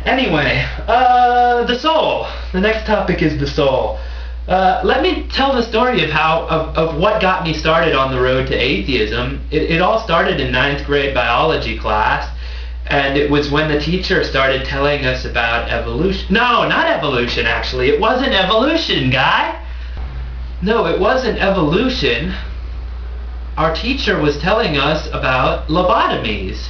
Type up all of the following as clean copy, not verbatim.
Anyway, the soul. The next topic is the soul. Let me tell the story of what got me started on the road to atheism. It all started in 9th grade biology class, and it was when the teacher started telling us about evolution. No, not evolution, actually. It wasn't evolution, guy. No, it wasn't evolution. Our teacher was telling us about lobotomies.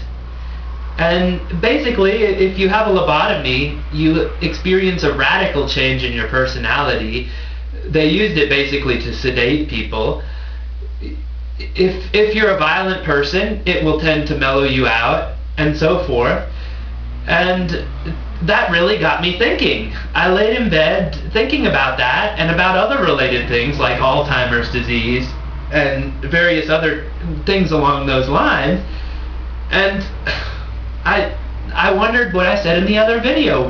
And basically, if you have a lobotomy, you experience a radical change in your personality. They used it basically to sedate people. If you're a violent person, it will tend to mellow you out, and so forth. And that really got me thinking. I laid in bed thinking about that and about other related things like Alzheimer's disease and various other things along those lines. And I wondered what I said in the other video.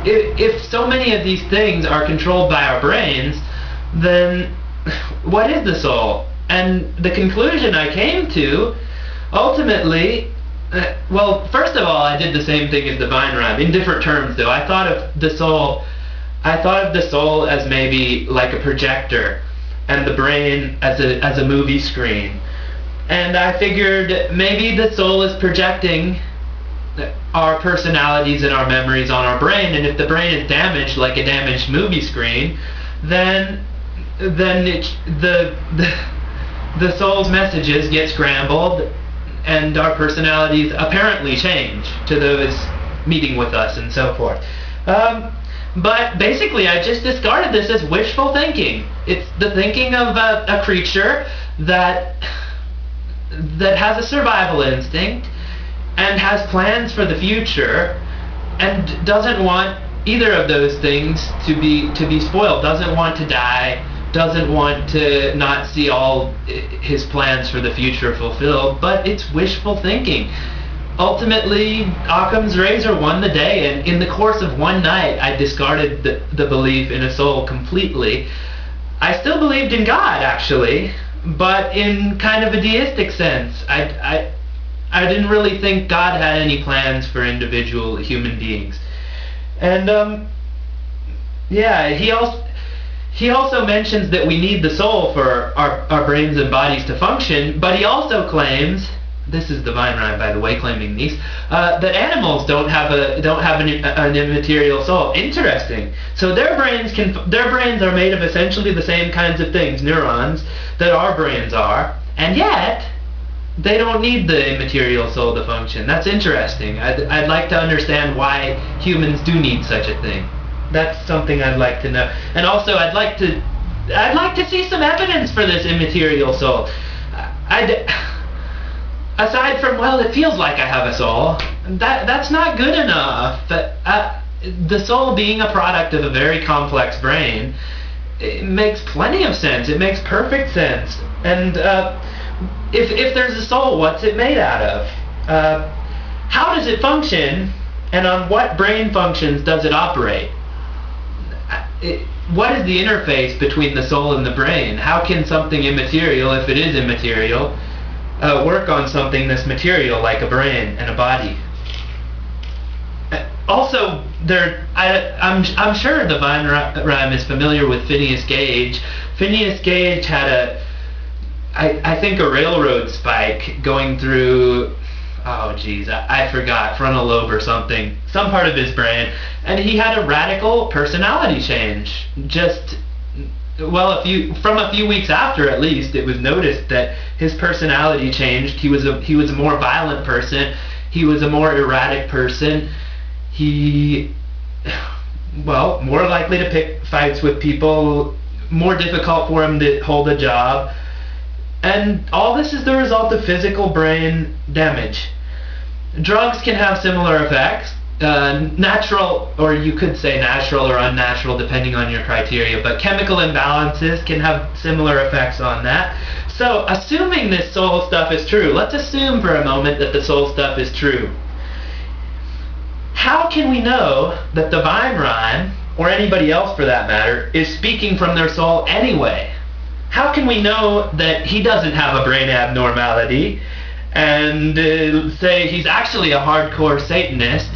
If so many of these things are controlled by our brains, then what is the soul? And the conclusion I came to, ultimately, well, first of all, I did the same thing as the thevinerhyme, in different terms though. I thought of the soul as maybe like a projector, and the brain as a movie screen. And I figured maybe the soul is projecting our personalities and our memories on our brain, and if the brain is damaged, like a damaged movie screen, then the soul's messages get scrambled, and our personalities apparently change to those meeting with us and so forth. But basically, I just discarded this as wishful thinking. It's the thinking of a creature that has a survival instinct and has plans for the future and doesn't want either of those things to be spoiled, doesn't want to die, doesn't want to not see all his plans for the future fulfilled, but it's wishful thinking. Ultimately, Occam's razor won the day, and in the course of one night, I discarded the belief in a soul completely. I still believed in God, actually, but in kind of a deistic sense. I didn't really think God had any plans for individual human beings. And yeah, he also mentions that we need the soul for our brains and bodies to function, but he also claims, this is the thevinerhyme, by the way, claiming these, that animals don't have an immaterial soul. Interesting. So their brains are made of essentially the same kinds of things, neurons, that our brains are, and yet they don't need the immaterial soul to function. That's interesting. I'd like to understand why humans do need such a thing. That's something I'd like to know. And also, I'd like to see some evidence for this immaterial soul. Aside from, well, it feels like I have a soul, that's not good enough. The soul being a product of a very complex brain, it makes plenty of sense. It makes perfect sense. And if there's a soul, what's it made out of? How does it function, and on what brain functions does it operate? What is the interface between the soul and the brain? How can something immaterial, if it is immaterial, work on something that's material, like a brain and a body? Also, I'm sure the thevinerhyme is familiar with Phineas Gage. Phineas Gage had I think a railroad spike going through, oh geez, I forgot, frontal lobe or something, some part of his brain, and he had a radical personality change. Just, well, from a few weeks after, at least, it was noticed that his personality changed. He was a more violent person. He was a more erratic person. He, well, more likely to pick fights with people, more difficult for him to hold a job. And all this is the result of physical brain damage. Drugs can have similar effects. Natural, or you could say natural or unnatural depending on your criteria, but chemical imbalances can have similar effects on that. So assuming this soul stuff is true, let's assume for a moment that the soul stuff is true. How can we know that the thevinerhyme, or anybody else for that matter, is speaking from their soul anyway? How can we know that he doesn't have a brain abnormality, and say he's actually a hardcore Satanist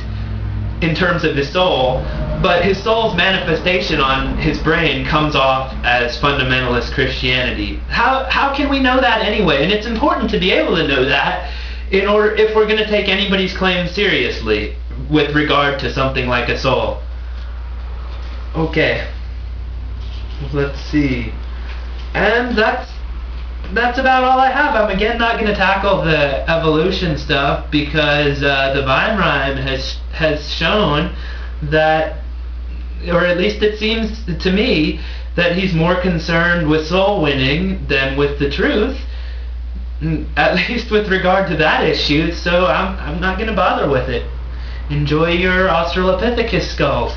in terms of his soul, but his soul's manifestation on his brain comes off as fundamentalist Christianity. How can we know that anyway? And it's important to be able to know that in order, if we're going to take anybody's claim seriously with regard to something like a soul. Okay, let's see. And that's about all I have. I'm again not going to tackle the evolution stuff because the Vinerhyme has shown that, or at least it seems to me, that he's more concerned with soul winning than with the truth, at least with regard to that issue, so I'm not going to bother with it. Enjoy your Australopithecus skulls.